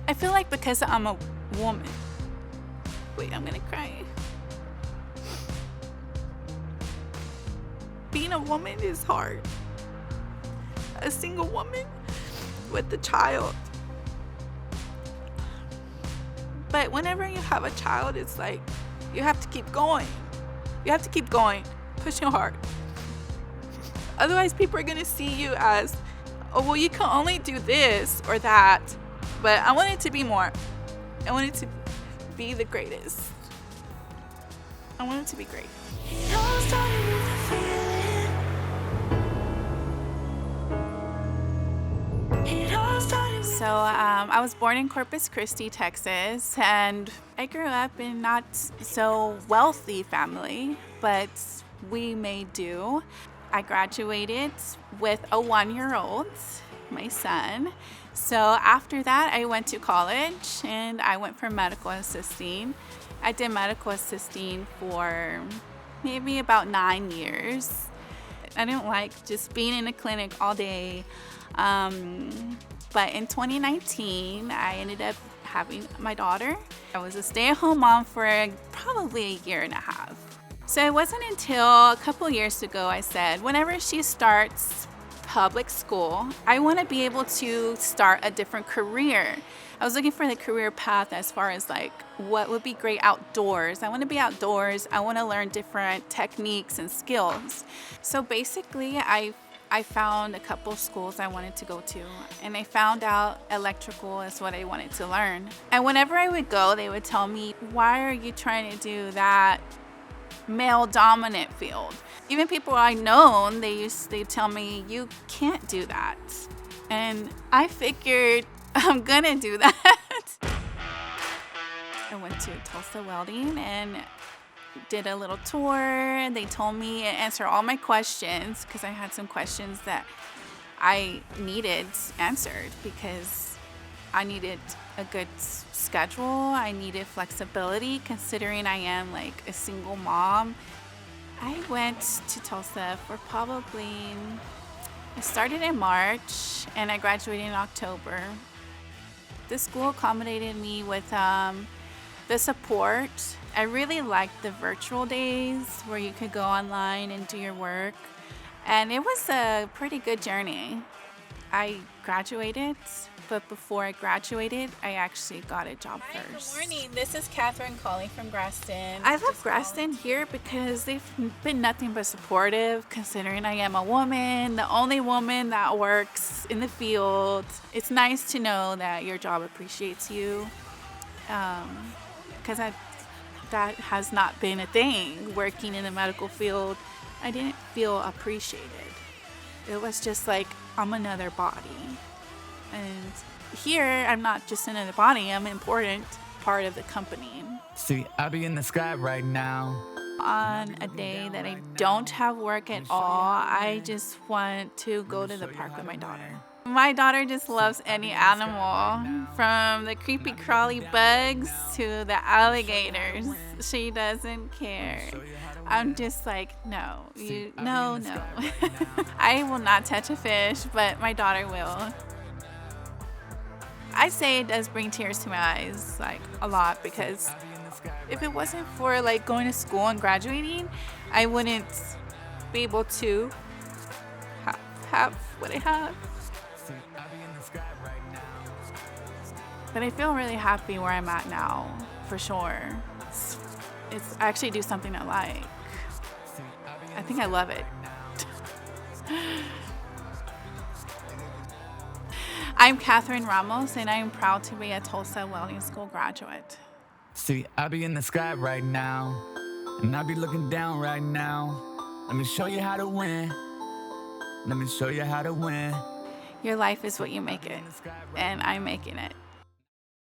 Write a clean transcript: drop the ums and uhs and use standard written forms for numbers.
I feel like because I'm a woman. Wait, I'm gonna cry. Being a woman is hard. A single woman with a child. But whenever you have a child, it's like you have to keep going. You have to keep going, pushing hard. Otherwise, people are gonna see you as, oh, well, you can only do this or that. But I want it to be more. I want it to be the greatest. I want it to be great. It all started with a feeling. It all started with So I was born in Corpus Christi, Texas, and I grew up in not so wealthy family, but we made do. I graduated with a 1-year-old, my son. So after that, I went to college and I went for medical assisting. I did medical assisting for maybe about 9 years. I didn't like just being in a clinic all day. But in 2019, I ended up having my daughter. I was a stay-at-home mom for probably a year and a half. So it wasn't until a couple years ago I said, whenever she starts public school, I want to be able to start a different career. I was looking for the career path as far as like what would be great outdoors. I want to be outdoors. I want to learn different techniques and skills. So basically, I found a couple schools I wanted to go to, and I found out electrical is what I wanted to learn. And whenever I would go, they would tell me, why are you trying to do that male dominant field? Even people I known, they tell me, you can't do that. And I figured I'm gonna do that. I went to Tulsa Welding and did a little tour. They told me to answer all my questions because I had some questions that I needed answered because I needed a good schedule. I needed flexibility considering I am like a single mom. I went to Tulsa for I started in March and I graduated in October. The school accommodated me with the support. I really liked the virtual days where you could go online and do your work. And it was a pretty good journey. I graduated, but before I graduated, I actually got a job first. Good morning. This is Kathryn calling from Graston. I love Graston here because they've been nothing but supportive, considering I am a woman, the only woman that works in the field. It's nice to know that your job appreciates you, because that has not been a thing. Working in the medical field, I didn't feel appreciated. It was just like, I'm another body. And here, I'm not just another body, I'm an important part of the company. See, I be in the sky right now. On a day that I don't have work at all, I just want to go to the park with my daughter. My daughter just loves any animal, from the creepy crawly bugs to the alligators. She doesn't care. I'm just like, no. I will not touch a fish, but my daughter will. I say it does bring tears to my eyes, like a lot, because if it wasn't for like going to school and graduating, I wouldn't be able to have what I have. But I feel really happy where I'm at now, for sure. I actually do something I like. I think I love it. I'm Kathryn Ramos, and I am proud to be a Tulsa Welding School graduate. See, I be in the sky right now, and I be looking down right now. Let me show you how to win. Let me show you how to win. Your life is what you make it, and I'm making it.